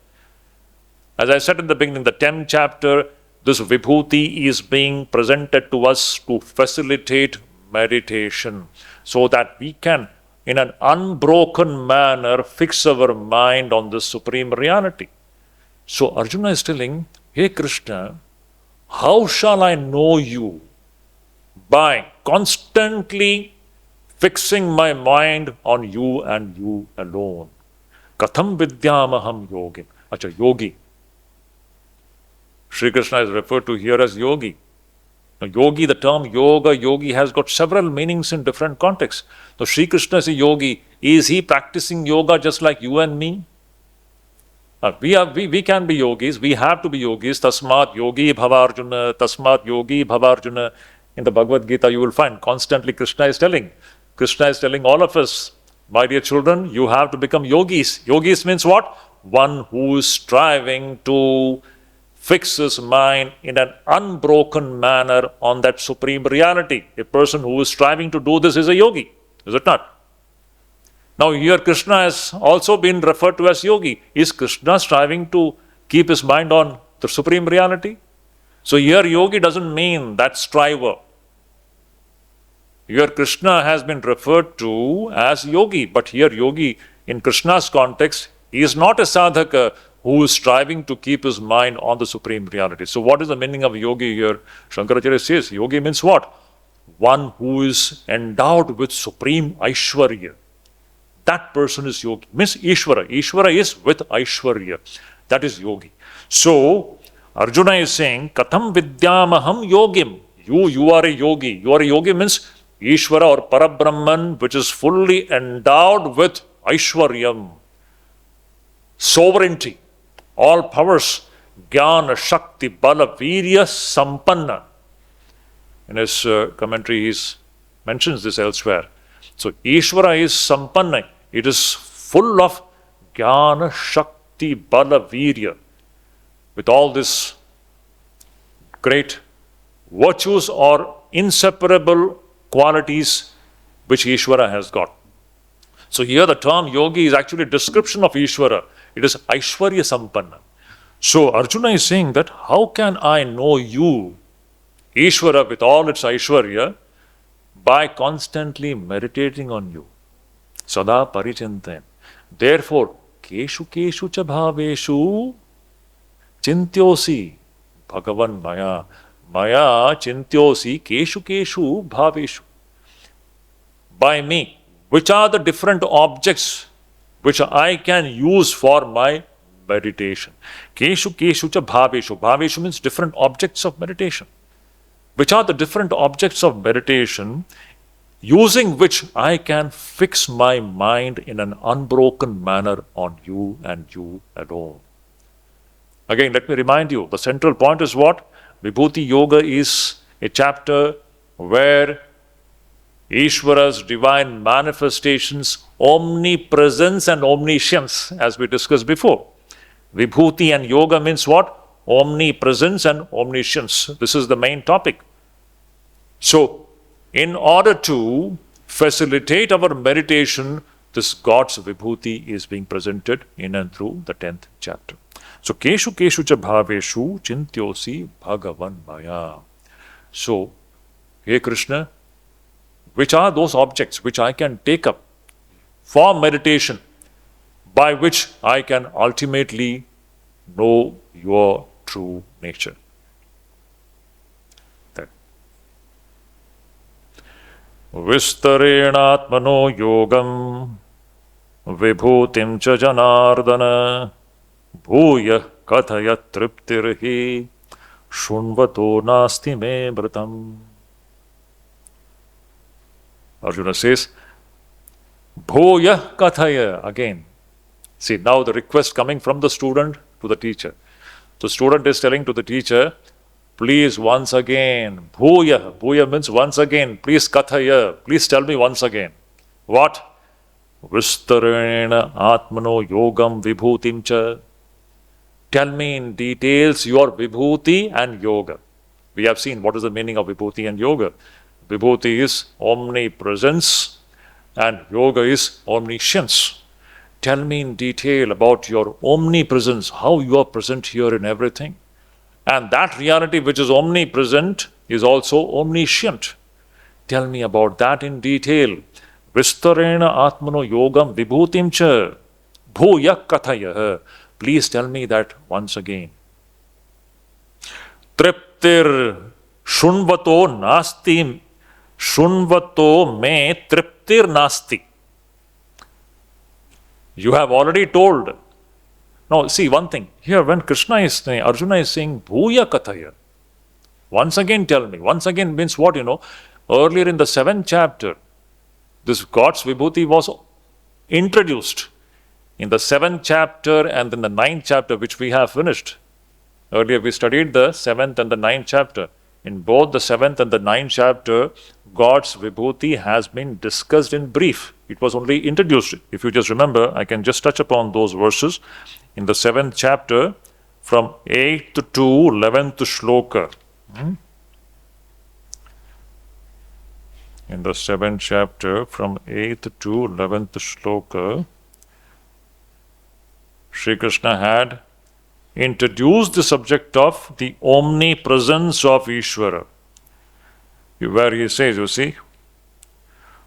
As I said in the beginning, the 10th chapter, this vibhuti is being presented to us to facilitate meditation so that we can, in an unbroken manner, fix our mind on the supreme reality. So Arjuna is telling, hey Krishna, how shall I know you? By constantly fixing my mind on you and you alone. Katham vidyamaham yogi. Acha, yogi. Sri Krishna is referred to here as yogi. Now, yogi, the term yoga, yogi has got several meanings in different contexts. So Sri Krishna is a yogi. Is he practicing yoga just like you and me? We can be yogis. We have to be yogis. Tasmat yogi bhavarjuna. Tasmat yogi bhavarjuna. In the Bhagavad Gita, you will find constantly Krishna is telling all of us, my dear children, you have to become yogis. Yogis means what? One who is striving to fix his mind in an unbroken manner on that supreme reality. A person who is striving to do this is a yogi, is it not? Now here Krishna has also been referred to as yogi. Is Krishna striving to keep his mind on the supreme reality? So here yogi doesn't mean that striver. Here Krishna has been referred to as yogi, but here yogi in Krishna's context is not a sadhaka who is striving to keep his mind on the supreme reality. So what is the meaning of yogi here? Shankaracharya says yogi means what? One who is endowed with supreme Aishwarya. That person is yogi. Means Ishvara. Ishvara is with Aishwarya. That is yogi. So Arjuna is saying, Katham vidyamaham yogim. You are a yogi. You are a yogi means Ishvara or Parabrahman, which is fully endowed with Aishwaryam. Sovereignty. All powers, Jnana, Shakti, Bala, Virya, Sampanna. In his commentary, he mentions this elsewhere. So, Ishvara is Sampanna. It is full of Jnana, Shakti, Bala, Virya. With all these great virtues or inseparable qualities which Ishvara has got. So, here the term yogi is actually a description of Ishvara. It is Aishwarya Sampanna. So Arjuna is saying that how can I know you, Ishvara with all its Aishwarya, by constantly meditating on you. Sada parichintayan. Therefore, keshu keshu cha bhaveshu chintyosi Bhagavan maya. Maya chintyosi keshu keshu bhaveshu. By me, which are the different objects which I can use for my meditation. Keshu keshu cha bhaveshu. Bhaveshu means different objects of meditation. Which are the different objects of meditation using which I can fix my mind in an unbroken manner on you and you alone. Again, let me remind you, the central point is what? Vibhuti Yoga is a chapter where Ishvara's divine manifestations, omnipresence and omniscience, as we discussed before. Vibhuti and yoga means what? Omnipresence and omniscience. This is the main topic. So, in order to facilitate our meditation, this God's Vibhuti is being presented in and through the 10th chapter. So, Keshu Keshu cha bhaveshu chintyosi Bhagavan maya. So, hey Krishna, which are those objects which I can take up for meditation, by which I can ultimately know your true nature. Vistarenatmano yogam vibhutim cha janardana bhuya kathaya triptirhi shunvato nasti me mritam. Arjuna says, Bhoya Kathaya, again. See, now the request coming from the student to the teacher. The student is telling to the teacher, please once again, bhuya, bhuya means once again, please kathaya, please tell me once again. What? Vistarena atmano yogam vibhutim cha. Tell me in details your vibhuti and yoga. We have seen what is the meaning of vibhuti and yoga. Vibhuti is omnipresence and yoga is omniscience. Tell me in detail about your omnipresence, how you are present here in everything. And that reality which is omnipresent is also omniscient. Tell me about that in detail. Vistarena atmano yogam vibhutim cha bhuya kathaya. Please tell me that once again. Triptir shunvato nasti, shunvato me triptir nasti. You have already told. Now, see one thing. Here, when Krishna is saying, Arjuna is saying, Bhuya Kathaya. Once again tell me. Once again means what, Earlier in the 7th chapter, this God's Vibhuti was introduced. In the 7th chapter and in the 9th chapter, which we have finished. Earlier we studied the 7th and the 9th chapter. In both the 7th and the 9th chapter, God's Vibhuti has been discussed in brief. It was only introduced. If you just remember, I can just touch upon those verses. In the 7th chapter, from 8th to 11th shloka. In the 7th chapter, from 8th to 11th shloka, Sri Krishna had introduced the subject of the omnipresence of Ishvara. Where he says, you see,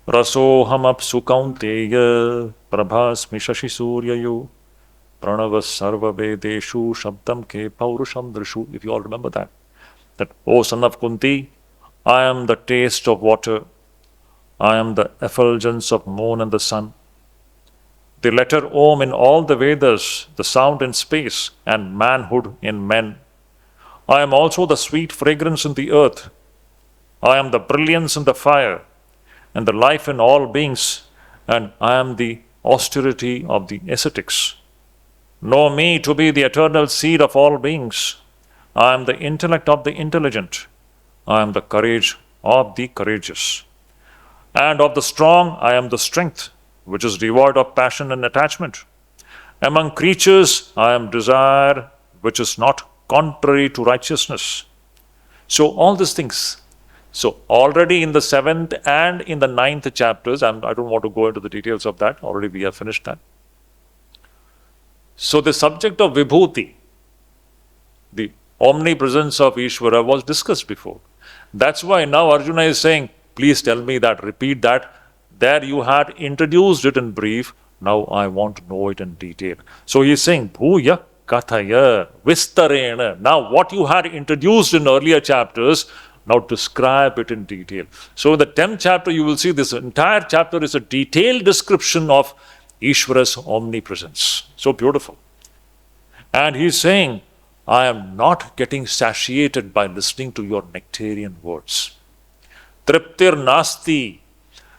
Rasoham apsu kaunteya prabhasmi shashi suryayu pranavas sarva vedeshu shabdam ke paurusham drishu. If you all remember that. That, O son of Kunti, I am the taste of water. I am the effulgence of moon and the sun. The letter Om in all the Vedas, the sound in space, and manhood in men. I am also the sweet fragrance in the earth. I am the brilliance in the fire, and the life in all beings, and I am the austerity of the ascetics. Know me to be the eternal seed of all beings. I am the intellect of the intelligent. I am the courage of the courageous. And of the strong, I am the strength, which is devoid of passion and attachment. Among creatures, I am desire, which is not contrary to righteousness. So all these things. So already in the 7th and in the 9th chapters, and I don't want to go into the details of that, already we have finished that. So the subject of Vibhuti, the omnipresence of Ishvara, was discussed before. That's why now Arjuna is saying, please tell me that, repeat that. There you had introduced it in brief, now I want to know it in detail. So he is saying, Bhuya Kathaya Vistarena. Now what you had introduced in earlier chapters, now describe it in detail. So in the 10th chapter you will see this entire chapter is a detailed description of Ishvara's omnipresence. So beautiful. And he is saying, I am not getting satiated by listening to your nectarian words. Triptir nasti.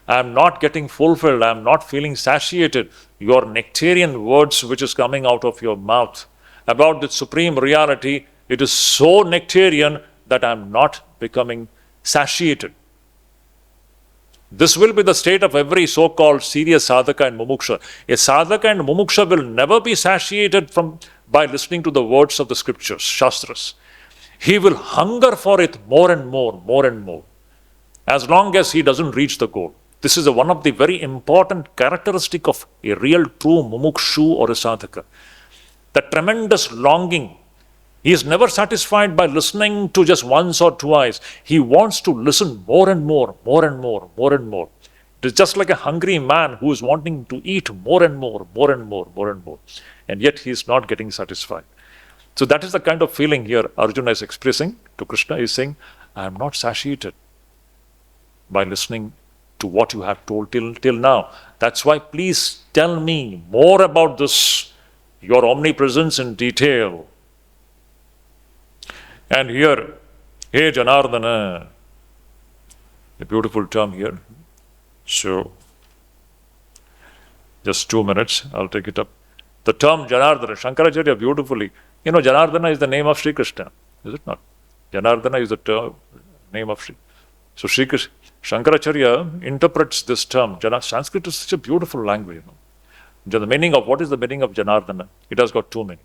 I am not getting fulfilled. I am not feeling satiated. Your nectarian words which is coming out of your mouth about the supreme reality, it is so nectarian that I am not becoming satiated. This will be the state of every so-called serious sadhaka and mumuksha. A sadhaka and mumuksha will never be satiated by listening to the words of the scriptures, shastras. He will hunger for it more and more, more and more, as long as he doesn't reach the goal. This is one of the very important characteristic of a real true mumukshu or a sadhaka. The tremendous longing. He is never satisfied by listening to just once or twice. He wants to listen more and more, more and more, more and more. It is just like a hungry man who is wanting to eat more and more, more and more, more and more. And yet he is not getting satisfied. So that is the kind of feeling here Arjuna is expressing to Krishna. He is saying, I am not satiated by listening to what you have told till now. That's why please tell me more about this, your omnipresence in detail. And here, Hey Janardana, a beautiful term here. So, just 2 minutes, I'll take it up. The term Janardana, Shankaracharya beautifully, Janardana is the name of Sri Krishna, is it not? Janardana is the term, name of Sri. So Sri Krishna, Shankaracharya interprets this term. Sanskrit is such a beautiful language. The meaning of, what is the meaning of Janardana? It has got two meanings.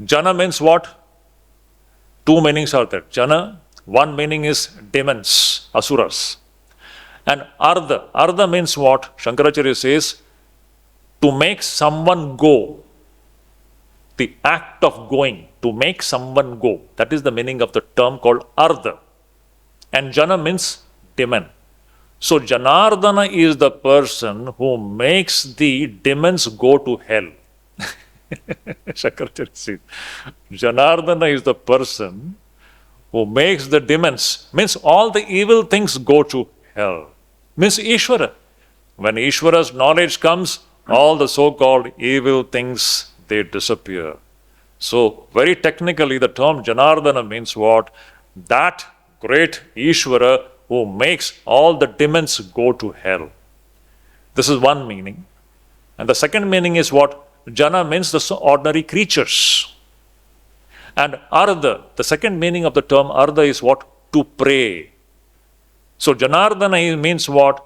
Jana means what? Two meanings are there. Jana, one meaning is demons, asuras. And Ardha. Ardha means what? Shankaracharya says, to make someone go. The act of going, to make someone go. That is the meaning of the term called Ardha. And Jana means demon. So Janardana is the person who makes the demons go to hell. Shankaracharya says, Janardana is the person who makes the demons, means all the evil things go to hell. Means Ishvara. When Ishvara's knowledge comes, all the so-called evil things, they disappear. So, very technically, the term Janardana means what? That great Ishvara who makes all the demons go to hell. This is one meaning. And the second meaning is what? Jana means the ordinary creatures. And Ardha, the second meaning of the term Ardha is what? To pray. So Janardana means what?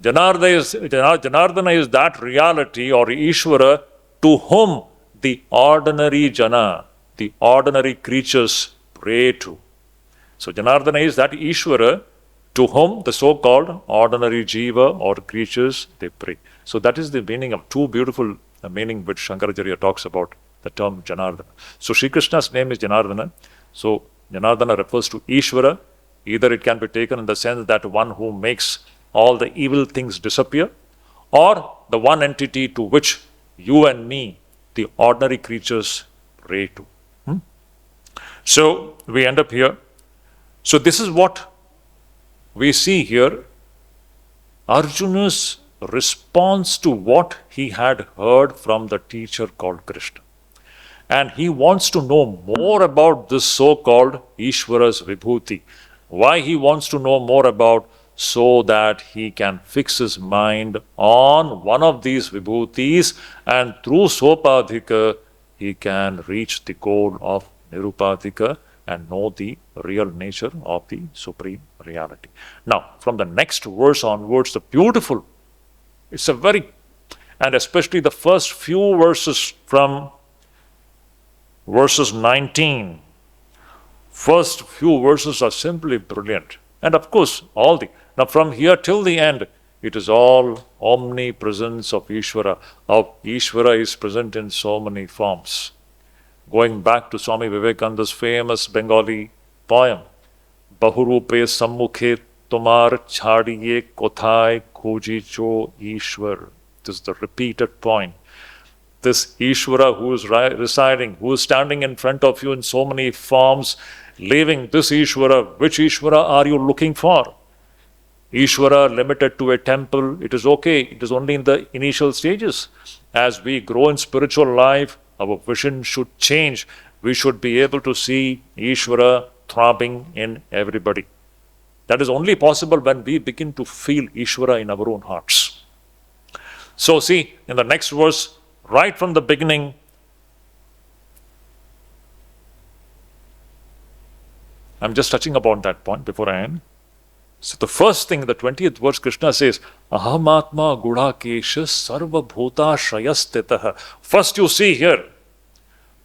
Janardana is that reality or Ishvara to whom the ordinary Jana, the ordinary creatures pray to. So Janardana is that Ishvara to whom the so-called ordinary Jiva or creatures, they pray. So that is the meaning of two beautiful meaning which Shankaracharya talks about, the term Janardana. So Sri Krishna's name is Janardana. So Janardana refers to Ishvara. Either it can be taken in the sense that one who makes all the evil things disappear, or the one entity to which you and me, the ordinary creatures, pray to. So we end up here. So this is what we see here. Arjuna's response to what he had heard from the teacher called Krishna. And he wants to know more about this so-called Ishvara's Vibhuti. Why he wants to know more about? So that he can fix his mind on one of these Vibhutis, and through Sopadhika, he can reach the goal of Nirupadhika and know the real nature of the Supreme Reality. Now, from the next verse onwards, the beautiful, it's a very, and especially the first few verses from verses 19, first few verses are simply brilliant. And of course, now from here till the end, it is all omnipresence of Ishvara. How Ishvara is present in so many forms. Going back to Swami Vivekananda's famous Bengali poem, Bahurupe Sammukhe Tomar Chhadiye Kothai Khoji Cho Ishwar. This is the repeated point. This Ishvara who is residing, who is standing in front of you in so many forms, leaving this Ishvara, which Ishvara are you looking for? Ishvara limited to a temple, it is okay. It is only in the initial stages. As we grow in spiritual life, our vision should change. We should be able to see Ishvara throbbing in everybody. That is only possible when we begin to feel Ishvara in our own hearts. So see, in the next verse, right from the beginning, I'm just touching upon that point before I end. So the first thing, the 20th verse, Krishna says, Ahamatma Gudakesha Sarva Bhuta Shayastitaha. First you see here,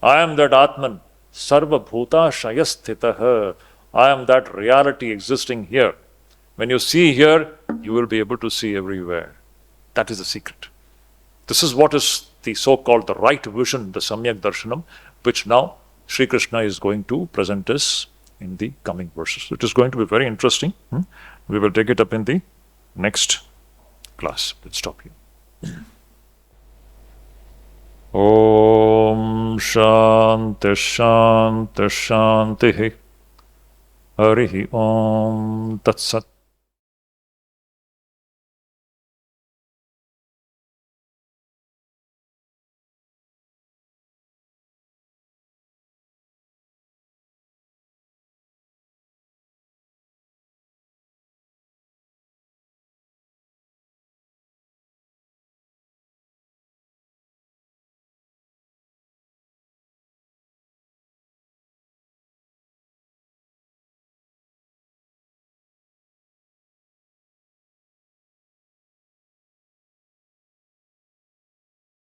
I am that Atman, Sarva Bhuta Shayastitaha. I am that reality existing here. When you see here, you will be able to see everywhere. That is the secret. This is what is the so-called the right vision, the Samyak Darshanam, which now Sri Krishna is going to present us in the coming verses. It is going to be very interesting. We will take it up in the next class. Let's stop here. Om Shanti Shanti Shanti Harihi Om Tat Sat.